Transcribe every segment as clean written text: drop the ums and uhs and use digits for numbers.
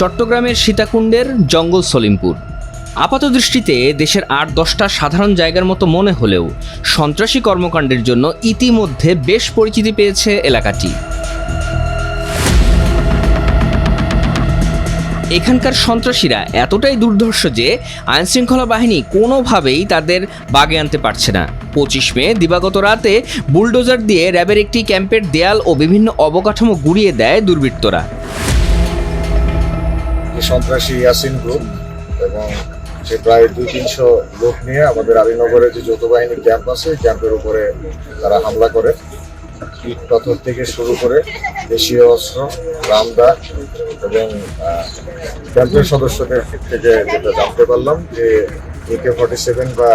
চট্টগ্রামের সীতাকুণ্ডের জঙ্গল সলিমপুর। আপাতদৃষ্টিতে দেশের ৮-১০টা সাধারণ জায়গার মতো মনে হলেও সন্ত্রাসী কর্মকাণ্ডের জন্য ইতিমধ্যে বেশ পরিচিতি পেয়েছে এলাকাটি। এখানকার সন্ত্রাসীরা এতটাই দুর্ধর্ষ যে আইনশৃঙ্খলা বাহিনী কোনোভাবেই তাদের বাগে আনতে পারছে না। ২৫ মে দিবাগত রাতে বুলডোজার দিয়ে র্যাবের একটি ক্যাম্পের দেয়াল ও বিভিন্ন অবকাঠামো গুঁড়িয়ে দেয় দুর্বৃত্তরা। সন্ত্রাসী ইয়াসিন গ্রুপ এবং সে প্রায় ২-৩০০ লোক নিয়ে আমাদের আলীনগরে যে যৌথ বাহিনীর ক্যাম্প আছে, ক্যাম্পের উপরে তারা হামলা করে। ইট পাথর থেকে শুরু করে দেশীয় অস্ত্র, রামদা এবং ক্যাম্পের সদস্যদের থেকে যেটা জানতে পারলাম যে AK-47 বা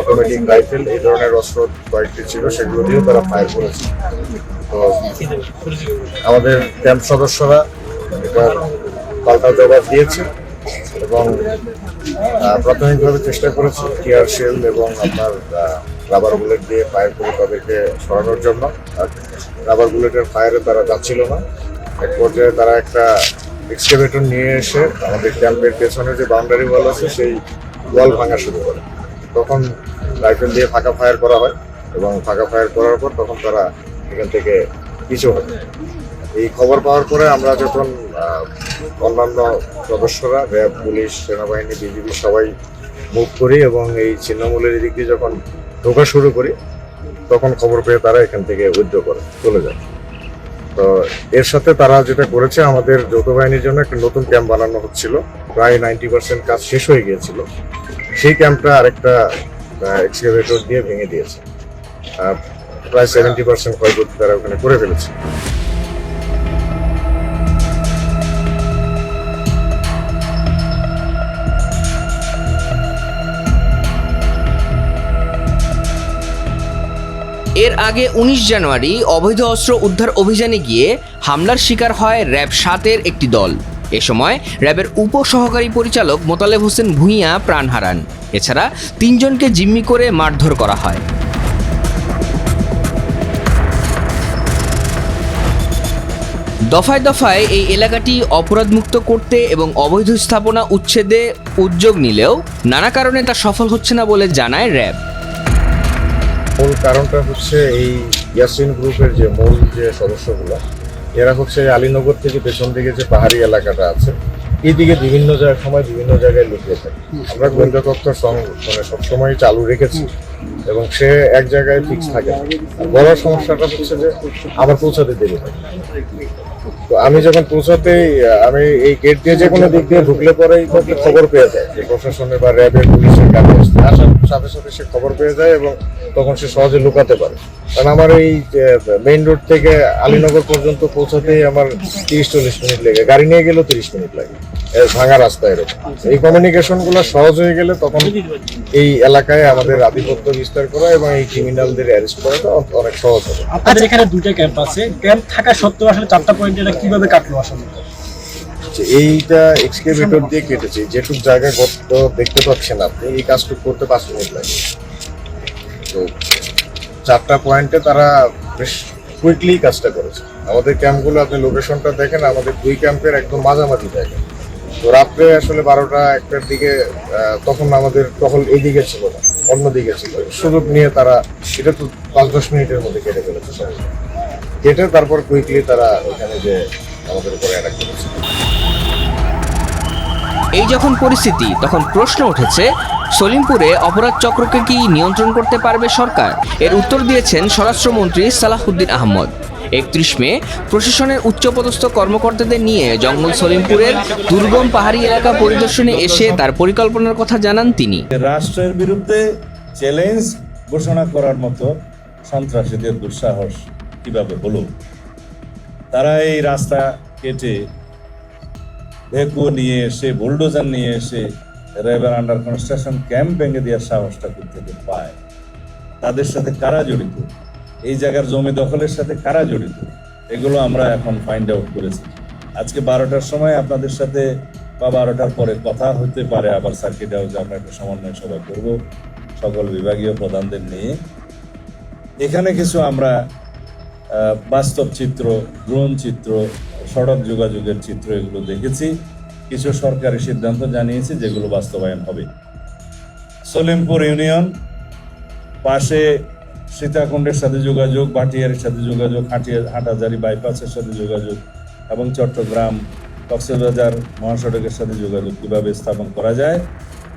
অটোমেটিক রাইফেল এই ধরনের অস্ত্র কয়েকটি ছিল, সেগুলো দিয়েও তারা ফায়ার করেছে। তো আমাদের ক্যাম্প সদস্যরা এটার পাল্টা জবাব দিয়েছে এবং প্রাথমিকভাবে চেষ্টা করেছে টিয়ার শেল এবং আপনার রাবার বুলেট দিয়ে ফায়ার করে তাদেরকে সরানোর জন্য। আর রাবার বুলেটের ফায়ারে তারা যাচ্ছিল না। এক পর্যায়ে তারা একটা এক্সকেভেটর নিয়ে এসে আমাদের ক্যাম্পের পেছনে যে বাউন্ডারি ওয়াল আছে সেই ওয়াল ভাঙা শুরু করে। তখন রাইফেল দিয়ে ফাঁকা ফায়ার করা হয় এবং ফাঁকা ফায়ার করার পর তখন তারা এখান থেকে পিছু হয়। এই খবর পাওয়ার পরে আমরা যখন অন্যান্য সদস্যরা র্যাব, পুলিশ, সেনাবাহিনী, বিজিবি সবাই মুভ করি এবং এই ছিন্নমূলের দিক দিয়ে যখন ঢোকা শুরু করি তখন খবর পেয়ে তারা এখান থেকে উইথড্র করে চলে যায়। তো এর সাথে তারা যেটা করেছে, আমাদের যৌথ বাহিনীর জন্য একটা নতুন ক্যাম্প বানানো হচ্ছিল, প্রায় 90% কাজ শেষ হয়ে গিয়েছিল। সেই ক্যাম্পটা আরেকটা এক্সকেভেটর দিয়ে ভেঙে দিয়েছে। প্রায় 70% ক্ষয়ক্ষতি তারা ওখানে করে ফেলেছে। এর আগে ১৯ জানুয়ারি অবৈধ অস্ত্র উদ্ধার অভিযানে গিয়ে হামলার শিকার হয় র্যাব ৭-এর একটি দল। এ সময় র্যাবের উপসহকারী পরিচালক মোতালেব হোসেন ভূঁইয়া প্রাণ হারান। এছাড়া ৩ জনকে জিম্মি করে মারধর করা হয়। দফায় দফায় এই এলাকাটি অপরাধমুক্ত করতে এবং অবৈধ স্থাপনা উচ্ছেদে উদ্যোগ নিলেও নানা কারণে তা সফল হচ্ছে না বলে জানায় র্যাব। মূল কারণটা হচ্ছে এই ইয়াসিন গ্রুপের যে মূল যে সদস্যগুলো, এরা হচ্ছে আলীনগর থেকে পেছন দিকে যে পাহাড়ি এলাকাটা আছে, এইদিকে বিভিন্ন সময় বিভিন্ন জায়গায় লুকিয়ে থাকে। আমরা গোয়েন্দা তথ্য মানে সবসময় চালু রেখেছি এবং সে এক জায়গায় ফিক্স থাকে না। বড় সমস্যাটা হচ্ছে যে আমার পৌঁছাতে দেরি হয়। তো আমি যখন পৌঁছাতেই আমি এই গেট দিয়ে যে কোনো দিক দিয়ে ঢুকলে পরেই খবর পেয়ে যায় যে প্রশাসনের বা র্যাবের, পুলিশের গাড়ি আসার সাথে সাথে সে খবর পেয়ে যায় এবং তখন সে সহজে লুকাতে পারে। কারণ আমার এই মেইন রোড থেকে আলীনগর পর্যন্ত পৌঁছাতেই আমার 30-40 মিনিট লেগে, গাড়ি নিয়ে গেলেও 30 মিনিট লাগে, ভাঙা রাস্তা এরকম। এই কমিউনিকেশনগুলো সহজ হয়ে গেলে তখন এই এলাকায় আমাদের আধিপত্য বিস্তার করা এবং এই ক্রিমিনালদের অ্যারেস্ট করাটা অনেক সহজ হবে। আপনাদের এখানে 2টা ক্যাম্প আছে, ক্যাম্প থাকা সত্ত্বেও আসলে 4টা পয়েন্ট এটা কিভাবে কাটলো আসলে? এইটা এক্সকেভেটর দিয়ে কেটেছে। যেটুক জায়গায় গর্ত দেখতে পাচ্ছেন আপনি, এই কাজটুক করতে 5 মিনিট লাগে। তো 4টা পয়েন্টে তারা বেশ কুইকলি কাজটা করেছে। আমাদের ক্যাম্পগুলো আপনি লোকেশনটা দেখেন, আমাদের 2 ক্যাম্পের একদম মাঝামাঝি জায়গা। তো রাত্রে আসলে 12টা-1টার দিকে তখন আমাদের টহল এইদিকে ছিল না, অন্যদিকে ছিল। সুযোগ নিয়ে তারা এটা তো 5-10 মিনিটের মধ্যে কেটে ফেলেছে সবাই। কেটে তারপর কুইকলি তারা ওখানে যে আমাদের উপরে অ্যাটাক করেছে। এই যখন পরিস্থিতি, তখন প্রশ্ন উঠেছে, সলিমপুরে অপরাধ চক্রকে কি নিয়ন্ত্রণ করতে পারবে সরকার? এর উত্তর দিয়েছেন স্বরাষ্ট্রমন্ত্রী সালাহউদ্দিন আহমদ। ৩১ মে প্রশাসনের উচ্চপদস্থ কর্মকর্তাদের নিয়ে জঙ্গল সলিমপুরের দুর্গম পাহাড়ি এলাকা পরিদর্শনে এসে তার পরিকল্পনার কথা জানান তিনি। রাষ্ট্রের বিরুদ্ধে চ্যালেঞ্জ ঘোষণা করার মতো সন্ত্রাসীদের দুঃসাহস কিভাবে হলো? তারা এই রাস্তা কেটে ভেকু নিয়ে এসে, বুলডোজার নিয়ে এসে র্যাবের আন্ডার কনস্ট্রাকশন ক্যাম্প ভেঙে দেওয়ার সাহসটা থেকে পায়। তাদের সাথে কারা জড়িত, এই জায়গার জমি দখলের সাথে কারা জড়িত, এগুলো আমরা এখন ফাইন্ড আউট করেছি। আজকে 12টার সময় আপনাদের সাথে বা 12টার পরে কথা হতে পারে, আবার সার্কিট হাউসে আমরা একটা সমন্বয় সভা করব সকল বিভাগীয় প্রধানদের নিয়ে। এখানে কিছু আমরা বাস্তব চিত্র, ড্রোন চিত্র, সড়ক যোগাযোগের চিত্র এগুলো দেখেছি কিছু সরকারি সিদ্ধান্ত জানিয়েছে যেগুলো বাস্তবায়ন হবে। সলিমপুর ইউনিয়ন পাশে সীতাকুণ্ডের সাথে যোগাযোগ, ভাটিয়ারের সাথে যোগাযোগ, হাটাজারি বাইপাসের সাথে যোগাযোগ এবং চট্টগ্রাম কক্সবাজার মহাসড়কের সাথে যোগাযোগ কিভাবে স্থাপন করা যায়,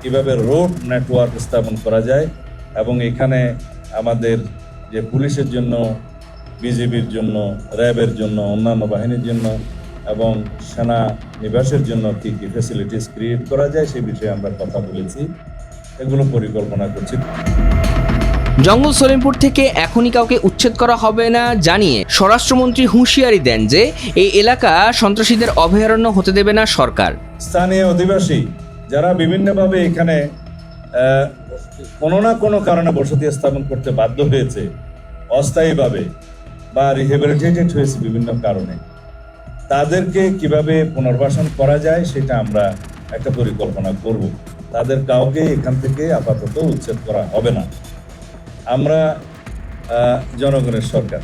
কিভাবে রোড নেটওয়ার্ক স্থাপন করা যায়, এবং এখানে আমাদের যে পুলিশের জন্য, বিজিবির জন্য, র্যাবের জন্য, অন্যান্য বাহিনীর জন্য এবং সেনা নিবাসের জন্য কী কী ফ্যাসিলিটিস ক্রিয়েট করা যায় সেই বিষয়ে আমরা কথা বলেছি, এগুলো পরিকল্পনা করছি। জঙ্গল সলিমপুর থেকে এখনই কাউকে উচ্ছেদ করা হবে না জানিয়ে স্বরাষ্ট্রমন্ত্রী হুঁশিয়ারি দেন যে এই এলাকা সন্ত্রাসীদের অভয়ারণ্য হতে দেবে না সরকার। স্থানীয় অধিবাসী যারা বিভিন্নভাবে এখানে কোনো না কোনো কারণে বসতি স্থাপন করতে বাধ্য হয়েছে অস্থায়ীভাবে বা রিহেবিলিটেটেড হয়েছে বিভিন্ন কারণে, তাদেরকে কিভাবে পুনর্বাসন করা যায় সেটা আমরা একটা পরিকল্পনা করব। তাদের কাউকে এখান থেকে আপাতত উচ্ছেদ করা হবে না। আমরা জনগণের সরকার,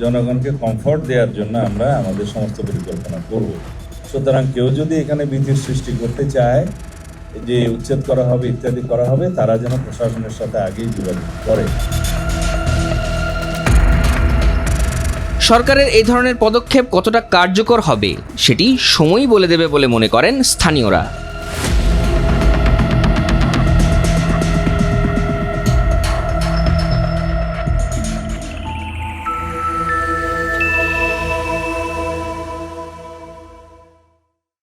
জনগণকে কমফর্ট দেওয়ার জন্য আমরা আমাদের সমস্ত পরিকল্পনা করব। সুতরাং কেউ যদি এখানে ভীতির সৃষ্টি করতে চায় যে উচ্ছেদ করা হবে ইত্যাদি করা হবে, তারা যেন প্রশাসনের সাথে আগেই যোগাযোগ করে। সরকারের এই ধরনের পদক্ষেপ কতটা কার্যকর হবে সেটি সময়ই বলে দেবে বলে মনে করেন স্থানীয়রা।